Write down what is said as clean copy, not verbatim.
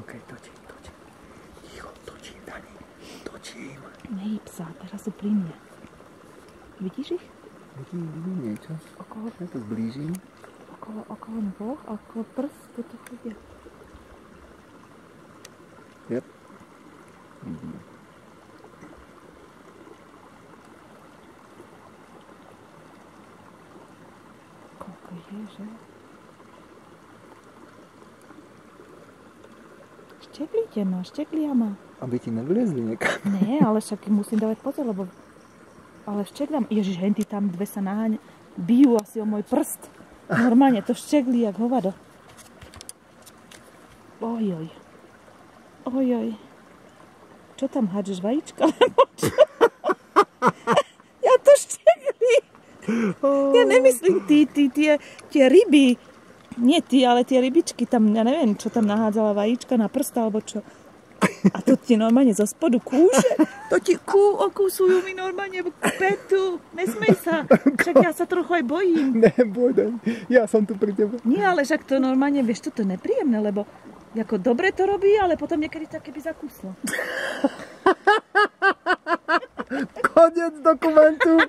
OK, točím. Ticho, točím, Dani. Točím. Nehýb sa, teraz sú pri mne. Vidíš ich? Vidím niečo. Okolo, Ja to zblížim. okolo nôh a okolo prstu tu chodia. Yep. Vidím. Koľko je, že? Šteklia ma. Aby ti nevlezli niekam. Nie, ale však musím dávať pozor, lebo... Ale šteklia ma. Ježiš, henty tam dve sa naháňa. Bijú asi o môj prst. Normálne to štekli jak hovado. Ojoj. Čo tam hádžeš, vajíčka? Ja to štekli. Ja nemyslím tie ryby. Nie ty, ale tie rybičky tam, ja neviem, čo tam nahádzala vajíčka na prst, alebo čo. A to ti normálne zo spodu kúše. To ti okúsujú mi normálne petu. Nesmej sa. Však ja sa trochu aj bojím. Neboj, Dani. Ja som tu pri tebe. Nie, ale však to normálne, vieš, to je nepríjemné, lebo ako dobre to robí, ale potom niekedy tak keby zakúslo. Koniec dokumentu.